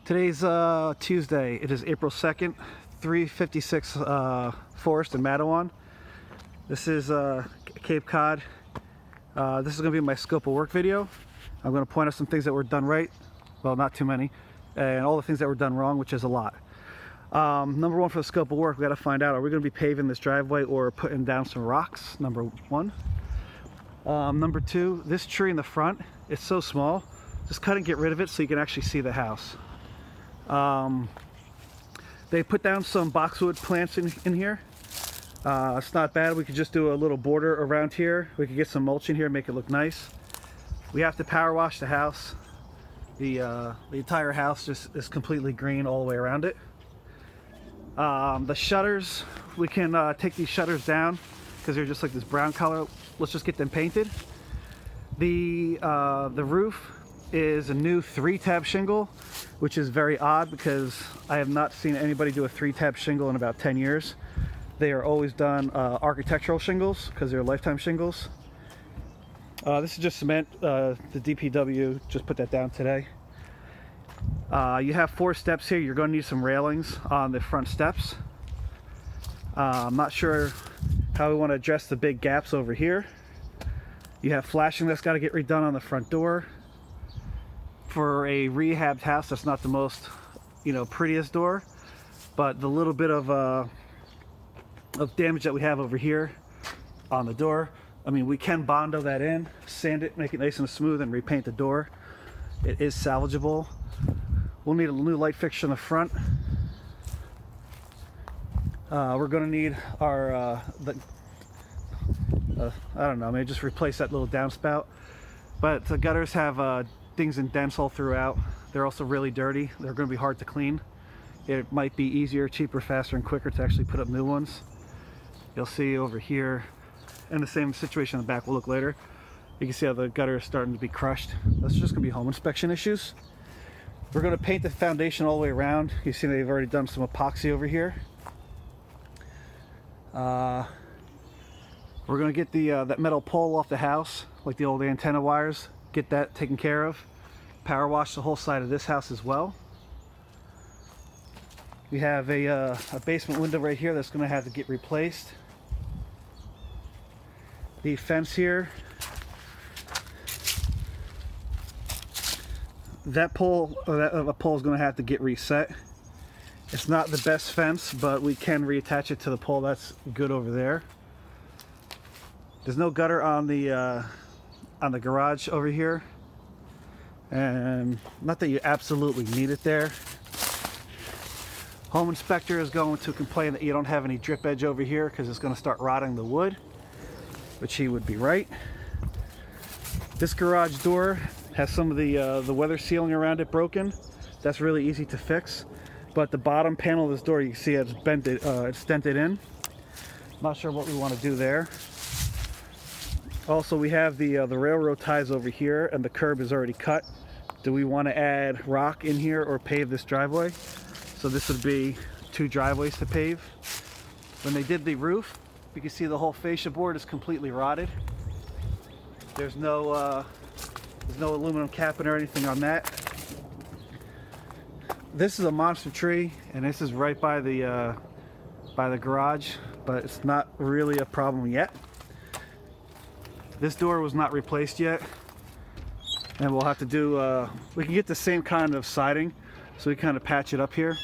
Today's Tuesday. It is April 2nd, 3:56 Forrest in Matawan. This is Cape Cod. This is going to be my scope of work video. I'm going to point out some things that were done right, well, not too many, and all the things that were done wrong, which is a lot. Number one, for the scope of work, we got to find out, are we going to be paving this driveway or putting down some rocks? Number one. Number two, this tree in the front, it's so small, just cut and get rid of it so you can actually see the house. They put down some boxwood plants in here. It's not bad. We could just do a little border around here. We could get some mulch in here, make it look nice. We have to power wash the house. The entire house just is completely green all the way around it. The shutters, we can take these shutters down because they're just like this brown color. Let's just get them painted. The roof is a new 3-tab shingle, which is very odd because I have not seen anybody do a 3-tab shingle in about 10 years. They are always done architectural shingles because they're lifetime shingles. This is just cement. The DPW just put that down today. You have 4 steps here. You're going to need some railings on the front steps. I'm not sure how we want to address the big gaps over here. You have flashing that's got to get redone on the front door. For a rehabbed house, that's not the most, prettiest door, but the little bit of damage that we have over here on the door, I mean, we can Bondo that in, sand it, make it nice and smooth, and repaint the door. It is salvageable. We'll need a new light fixture in the front. We're going to need our I don't know, maybe just replace that little downspout. But the gutters have dings and dents all throughout. They're also really dirty. They're going to be hard to clean. It might be easier, cheaper, faster, and quicker to actually put up new ones. You'll see over here, and the same situation in the back will look later. You can see how the gutter is starting to be crushed. That's just going to be home inspection issues. We're going to paint the foundation all the way around. You see they've already done some epoxy over here. We're going to get that metal pole off the house, like the old antenna wires. Get that taken care of. Power wash the whole side of this house as well. We have a basement window right here that's going to have to get replaced. The fence here, that pole is going to have to get reset. It's not the best fence, but we can reattach it to the pole that's good over there. There's no gutter on the garage over here, and not that you absolutely need it there. Home inspector is going to complain that you don't have any drip edge over here because it's going to start rotting the wood, which he would be right. This garage door has some of the weather sealing around it broken. That's really easy to fix, but the bottom panel of this door, you can see it's dented in. Not sure what we want to do there. Also, we have the railroad ties over here, and the curb is already cut. Do we want to add rock in here or pave this driveway? So this would be 2 driveways to pave. When they did the roof, you can see the whole fascia board is completely rotted. There's no aluminum capping or anything on that. This is a monster tree, and this is right by the garage, but it's not really a problem yet. This door was not replaced yet, and we'll have to do, we can get the same kind of siding, so we kind of patch it up here.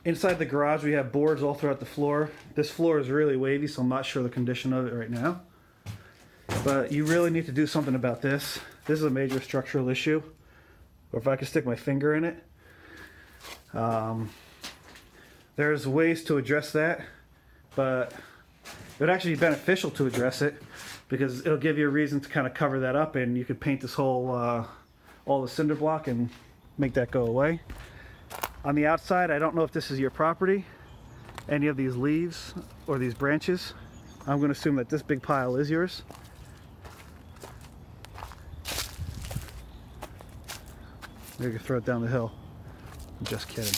Inside the garage, we have boards all throughout the floor. This floor is really wavy, so I'm not sure the condition of it right now. But you really need to do something about this. This is a major structural issue, or if I can stick my finger in it. There's ways to address that, but it would actually be beneficial to address it because it'll give you a reason to kind of cover that up, and you could paint this whole, all the cinder block and make that go away. On the outside, I don't know if this is your property, any of these leaves or these branches. I'm going to assume that this big pile is yours. Maybe you can throw it down the hill. I'm just kidding.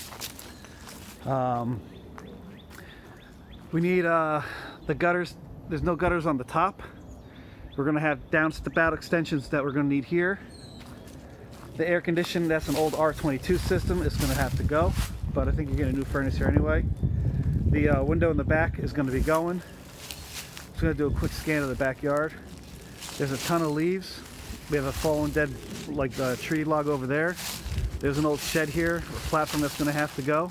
We need the gutters. There's no gutters on the top. We're going to have downspout extensions that we're going to need here. The air conditioning, that's an old R22 system. It's going to have to go, but I think you're getting a new furnace here anyway. The window in the back is going to be going. Just going to do a quick scan of the backyard. There's a ton of leaves. We have a fallen dead tree log over there. There's an old shed here, a platform that's going to have to go.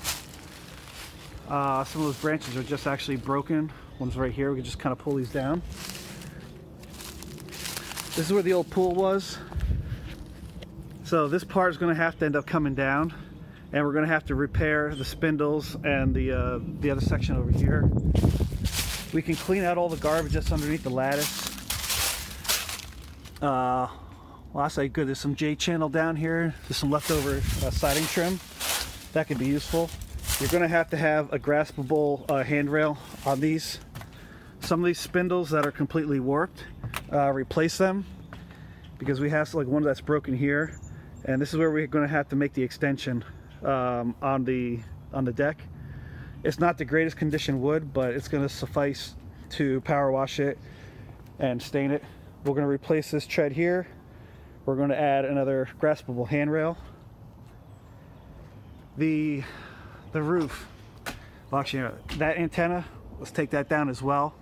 Some of those branches are just actually broken. One's right here. We can just kind of pull these down. This is where the old pool was. So this part is going to have to end up coming down, and we're going to have to repair the spindles and the other section over here. We can clean out all the garbage that's underneath the lattice. Well, I say good. There's some J-channel down here. There's some leftover siding trim. That could be useful. You're going to have a graspable handrail on these. Some of these spindles that are completely warped, replace them, because we have like one that's broken here. And this is where we're going to have to make the extension on the deck. It's not the greatest condition wood, but it's going to suffice to power wash it and stain it. We're going to replace this tread here. We're going to add another graspable handrail. The roof, well, actually, that antenna, let's take that down as well.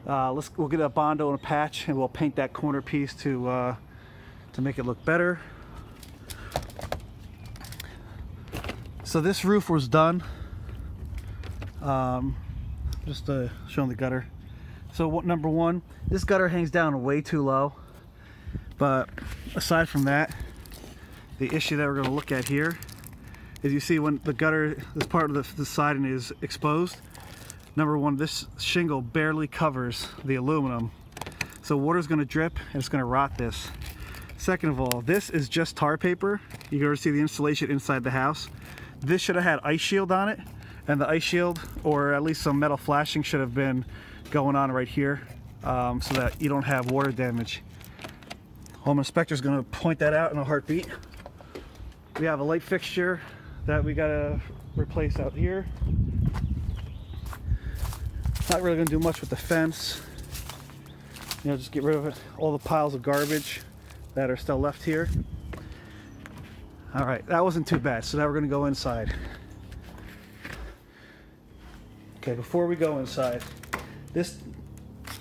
We'll get a Bondo and a patch, and we'll paint that corner piece to make it look better. So this roof was done. Just showing the gutter. So number one, this gutter hangs down way too low. But aside from that, the issue that we're going to look at here is, you see when the gutter, this part of the siding is exposed. Number one, this shingle barely covers the aluminum. So water's going to drip and it's going to rot this. Second of all, this is just tar paper. You can already see the insulation inside the house. This should have had ice shield on it, and the ice shield, or at least some metal flashing, should have been going on right here, so that you don't have water damage. Home inspector is going to point that out in a heartbeat. We have a light fixture that we got to replace out here. Not really going to do much with the fence. You know, just get rid of it, all the piles of garbage that are still left here. All right, that wasn't too bad. So now we're going to go inside. Okay, before we go inside, this, I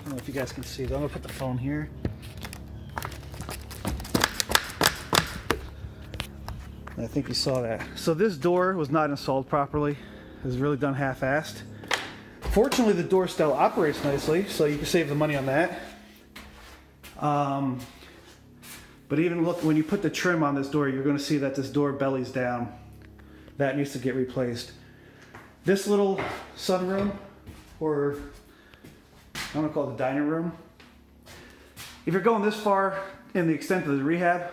don't know if you guys can see, but I'm going to put the phone here. I think you saw that. So this door was not installed properly. It was really done half-assed. Fortunately, the door still operates nicely, so you can save the money on that. But even look, when you put the trim on this door, you're going to see that this door bellies down. That needs to get replaced. This little sunroom, or I'm going to call it the dining room. If you're going this far in the extent of the rehab,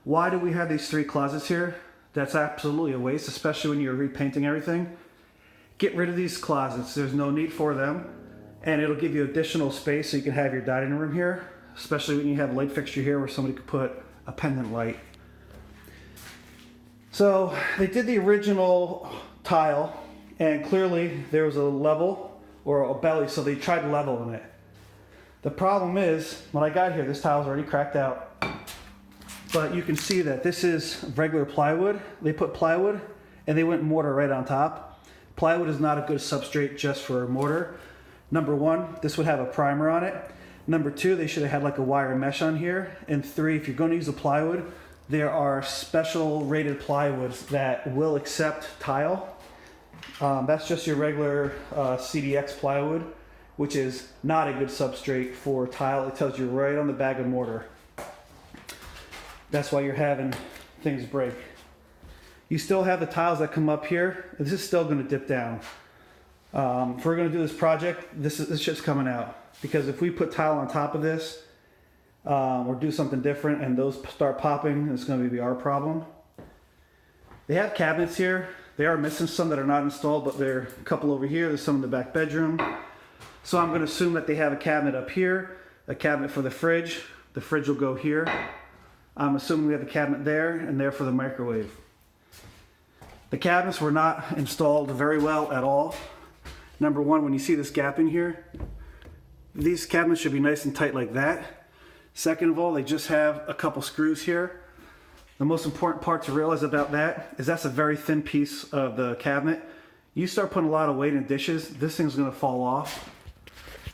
why do we have these 3 closets here? That's absolutely a waste, especially when you're repainting everything. Get rid of these closets. There's no need for them, and it'll give you additional space so you can have your dining room here, especially when you have a light fixture here where somebody could put a pendant light. So they did the original tile, and clearly there was a level or a belly, so they tried leveling it. The problem is, when I got here, this tile's already cracked out. But you can see that this is regular plywood. They put plywood and they went mortar right on top. Plywood is not a good substrate just for a mortar. Number one, this would have a primer on it. Number two, they should have had like a wire mesh on here. And 3, if you're going to use a plywood, there are special rated plywoods that will accept tile. That's just your regular CDX plywood, which is not a good substrate for tile. It tells you right on the bag of mortar. That's why you're having things break. You still have the tiles that come up here. This is still going to dip down. If we're going to do this project, this shit's coming out. Because if we put tile on top of this, or do something different and those start popping, it's going to be our problem. They have cabinets here. They are missing some that are not installed, but there are a couple over here. There's some in the back bedroom. So I'm going to assume that they have a cabinet up here, a cabinet for the fridge. The fridge will go here. I'm assuming we have a cabinet there and there for the microwave. The cabinets were not installed very well at all. Number one, when you see this gap in here, these cabinets should be nice and tight like that. Second of all, they just have a couple screws here. The most important part to realize about that is that's a very thin piece of the cabinet. You start putting a lot of weight in dishes, this thing's gonna fall off.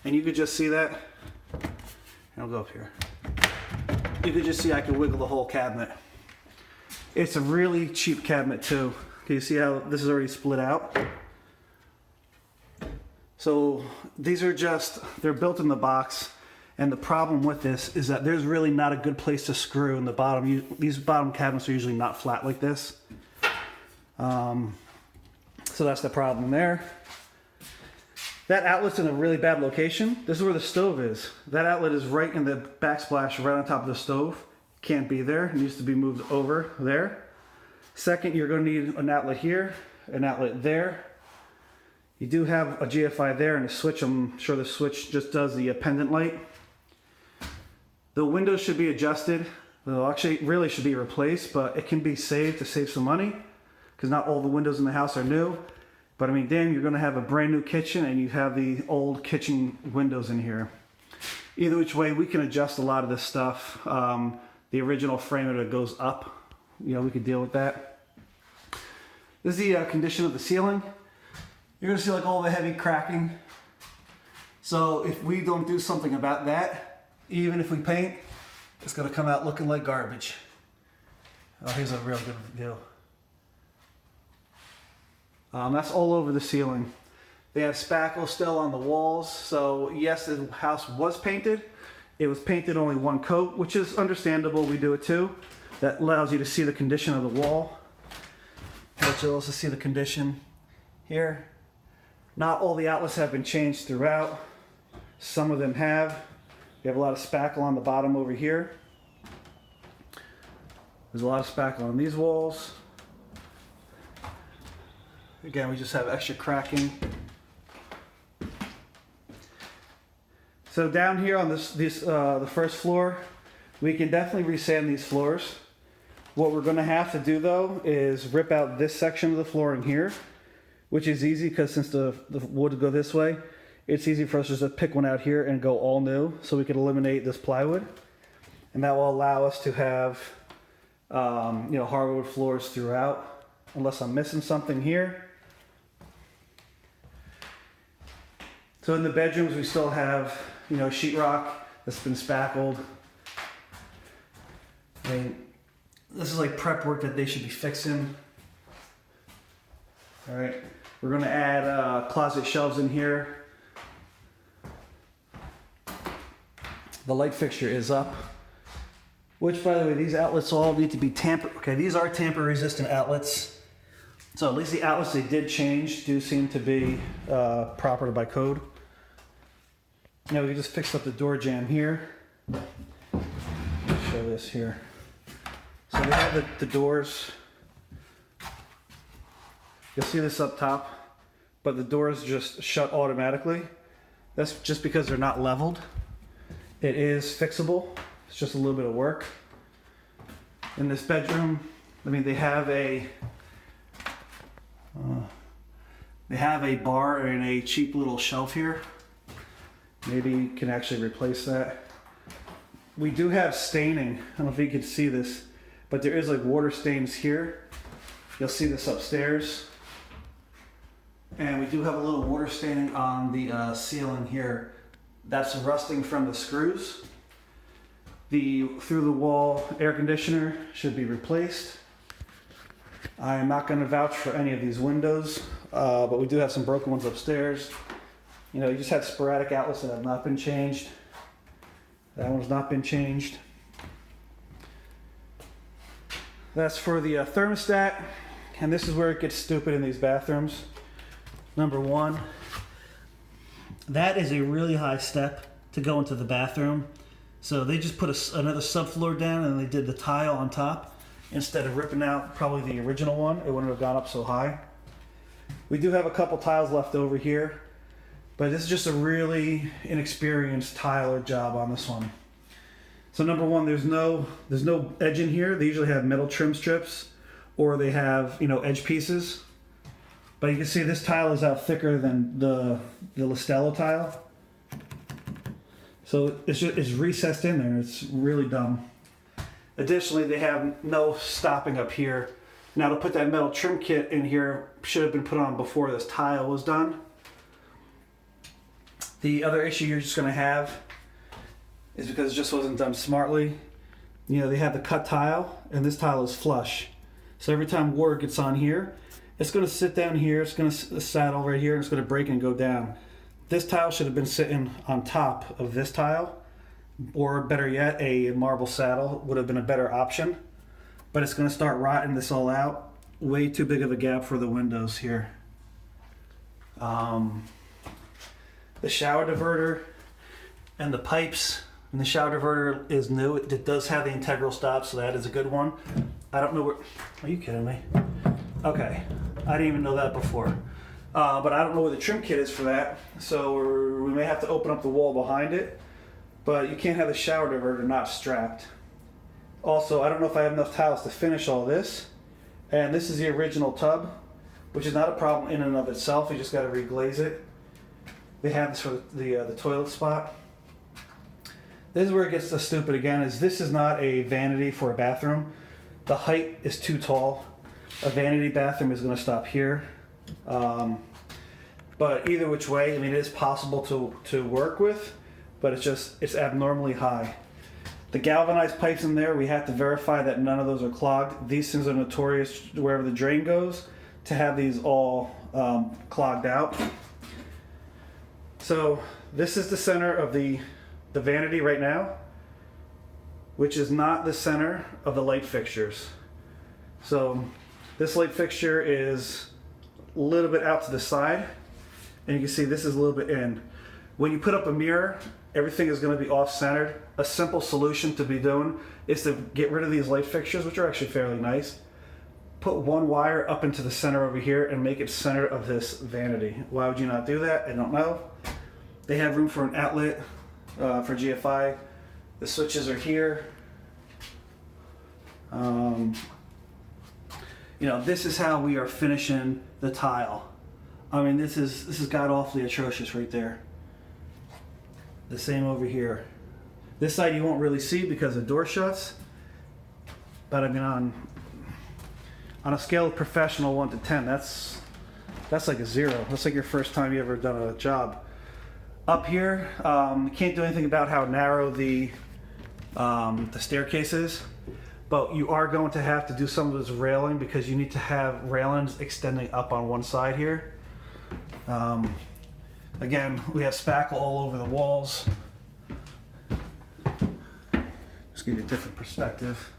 And you could just see that. And I'll go up here. You could just see I can wiggle the whole cabinet. It's a really cheap cabinet too. Can you see how this is already split out? So these are just, they're built in the box. And the problem with this is that there's really not a good place to screw in the bottom. These bottom cabinets are usually not flat like this. So that's the problem there. That outlet's in a really bad location. This is where the stove is. That outlet is right in the backsplash, right on top of the stove. Can't be there, it needs to be moved over there. Second, you're gonna need an outlet here, an outlet there. You do have a GFI there and a switch. I'm sure the switch just does the pendant light. The windows should be adjusted. They'll actually really should be replaced, but it can be saved to save some money because not all the windows in the house are new. But I mean, damn, you're gonna have a brand new kitchen and you have the old kitchen windows in here. Either which way, we can adjust a lot of this stuff. The original frame that goes up, you know, we could deal with that. This is the condition of the ceiling. You're gonna see like all the heavy cracking. So if we don't do something about that, even if we paint, it's gonna come out looking like garbage. Oh, here's a real good view. That's all over the ceiling. They have spackle still on the walls. So yes, the house was painted. It was painted only one coat, which is understandable. We do it too. That allows you to see the condition of the wall. But you'll also see the condition here. Not all the outlets have been changed throughout. Some of them have. We have a lot of spackle on the bottom over here. There's a lot of spackle on these walls. Again, we just have extra cracking. So down here on the first floor, we can definitely resand these floors. What we're gonna have to do though is rip out this section of the flooring here, which is easy because since the wood go this way, it's easy for us just to pick one out here and go all new, so we can eliminate this plywood. And that will allow us to have you know, hardwood floors throughout, unless I'm missing something here. So in the bedrooms, we still have, you know, sheetrock that's been spackled. I mean, this is like prep work that they should be fixing. All right, we're gonna add closet shelves in here. The light fixture is up, which by the way, these outlets all need to be tamper. Okay, these are tamper resistant outlets. So at least the outlets they did change do seem to be proper by code. Now we just fixed up the door jamb here. Show this here. So we have the doors. You'll see this up top, but the doors just shut automatically. That's just because they're not leveled. It is fixable. It's just a little bit of work. In this bedroom, I mean, they have a bar and a cheap little shelf here. Maybe you can actually replace that. We do have staining. I don't know if you can see this, but there is like water stains here. You'll see this upstairs. And we do have a little water staining on the ceiling here. That's rusting from the screws. The through the wall air conditioner should be replaced. I am not going to vouch for any of these windows, but we do have some broken ones upstairs. You know, you just have sporadic outlets that have not been changed. That one's not been changed. That's for the thermostat, and this is where it gets stupid in these bathrooms. Number one, that is a really high step to go into the bathroom. So they just put another subfloor down and they did the tile on top. Instead of ripping out probably the original one, it wouldn't have gone up so high. We do have a couple tiles left over here, but this is just a really inexperienced tiler job on this one. So number one, there's no edge in here. They usually have metal trim strips, or they have, you know, edge pieces. But you can see this tile is out thicker than the Listello tile. So it's recessed in there. It's really dumb. Additionally, they have no stopping up here. Now to put that metal trim kit in here should have been put on before this tile was done. The other issue you're just going to have is because it just wasn't done smartly. You know, they have the cut tile and this tile is flush. So every time water gets on here, it's going to sit down here, it's going to saddle right here, and it's going to break and go down. This tile should have been sitting on top of this tile, or better yet, a marble saddle would have been a better option. But it's going to start rotting this all out. Way too big of a gap for the windows here. The shower diverter and the pipes, and the shower diverter is new. It does have the integral stop, so that is a good one. I don't know where, are you kidding me? Okay, I didn't even know that before. But I don't know where the trim kit is for that, so we may have to open up the wall behind it. But you can't have the shower diverter not strapped. Also, I don't know if I have enough tiles to finish all this. And this is the original tub, which is not a problem in and of itself. You just got to reglaze it. They have this for the toilet spot. This is where it gets so stupid again, is this is not a vanity for a bathroom. The height is too tall. A vanity bathroom is going to stop here. But either which way, I mean, it is possible to work with, but it's abnormally high. The galvanized pipes in there, we have to verify that none of those are clogged. These things are notorious wherever the drain goes to have these all clogged out. So this is the center of the vanity right now, which is not the center of the light fixtures. So this light fixture is a little bit out to the side, and you can see this is a little bit in. When you put up a mirror, everything is going to be off-centered. A simple solution to be doing is to get rid of these light fixtures, which are actually fairly nice. Put one wire up into the center over here and make it center of this vanity. Why would you not do that? I don't know. They have room for an outlet for GFI. The switches are here. You know, this is how we are finishing the tile. I mean, this is god-awfully atrocious right there. The same over here. This side you won't really see because the door shuts. But I mean, on a scale of professional 1 to 10, that's like a 0. That's like your first time you ever done a job. Up here, you can't do anything about how narrow the staircase is, but you are going to have to do some of this railing because you need to have railings extending up on one side here. Again, we have spackle all over the walls. Just give you a different perspective.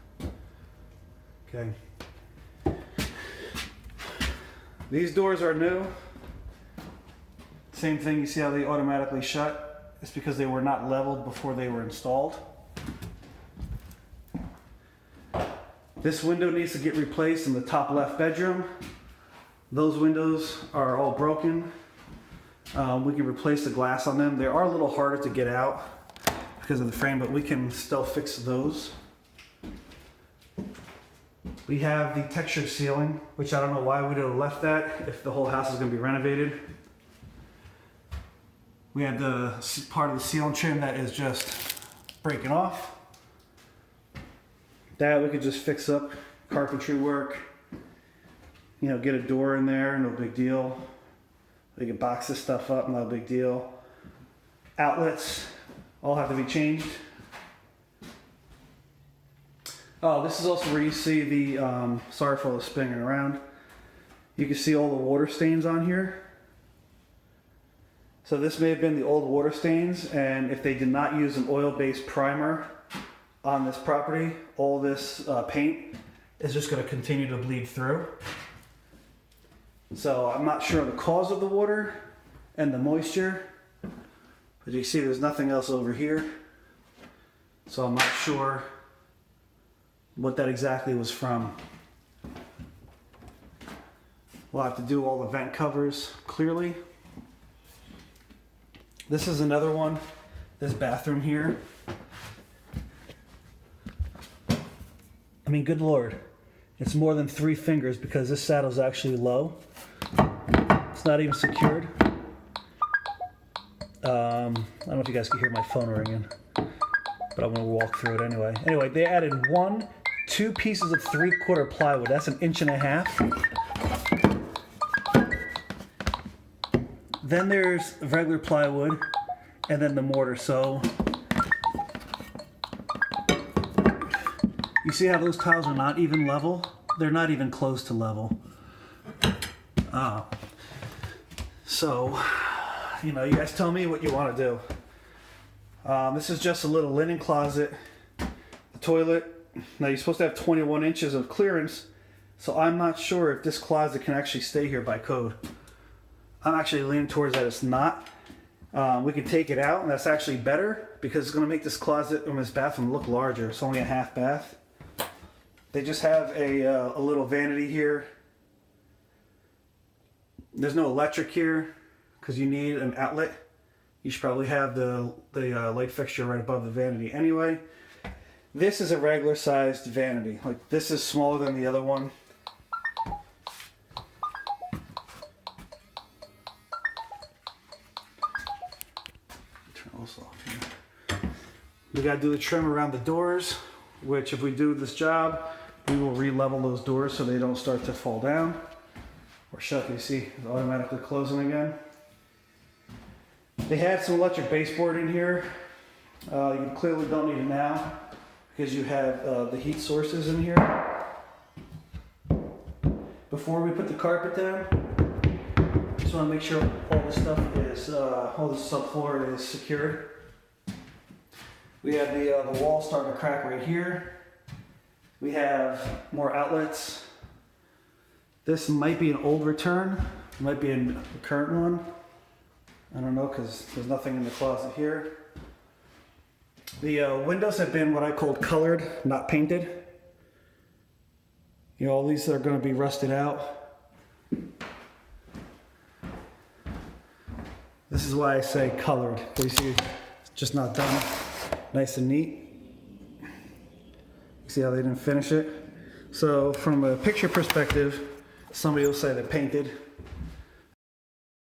Okay. These doors are new. Same thing, you see how they automatically shut? It's because they were not leveled before they were installed. This window needs to get replaced in the top left bedroom. Those windows are all broken. We can replace the glass on them. They are a little harder to get out because of the frame, but we can still fix those. We have the textured ceiling, which I don't know why we would have left that if the whole house is going to be renovated. We have the part of the ceiling trim that is just breaking off. That we could just fix up, carpentry work. You know, get a door in there, no big deal. We can box this stuff up, no big deal. Outlets all have to be changed. Oh, this is also where you see the, sorry for all the spinning around. You can see all the water stains on here. So this may have been the old water stains, and if they did not use an oil-based primer on this property, all this paint is just going to continue to bleed through. So I'm not sure of the cause of the water and the moisture, but you see there's nothing else over here. So I'm not sure what that exactly was from. We'll have to do all the vent covers clearly. This is another one, this bathroom here. I mean, good Lord, it's more than 3 fingers because this saddle's actually low. It's not even secured. I don't know if you guys can hear my phone ringing, but I'm gonna walk through it anyway. Anyway, they added 2 pieces of 3/4 plywood. That's 1.5 inches. Then there's regular plywood, and then the mortar. So you see how those tiles are not even level? They're not even close to level. So, you know, you guys tell me what you want to do. This is just a little linen closet. The toilet. Now you're supposed to have 21 inches of clearance, so I'm not sure if this closet can actually stay here by code. I'm actually leaning towards that it's not. We can take it out, and that's actually better because it's going to make this closet and this bathroom look larger. It's only a half bath. They just have a little vanity here. There's no electric here because you need an outlet. You should probably have the light fixture right above the vanity anyway. This is a regular sized vanity. Like, this is smaller than the other one. Turn this off here. We got to do the trim around the doors, which if we do this job, we will re-level those doors so they don't start to fall down or shut. You see, it's automatically closing again. They had some electric baseboard in here. You clearly don't need it now because you have the heat sources in here. Before we put the carpet down, just want to make sure all this stuff is, all the subfloor is secured. We have the wall starting to crack right here. We have more outlets. This might be an old return, it might be a current one. I don't know because there's nothing in the closet here. The windows have been what I called colored, not painted. You know, all these are going to be rusted out. This is why I say colored. You see, it's just not done nice and neat. You see how they didn't finish it? So from a picture perspective, somebody will say they're painted.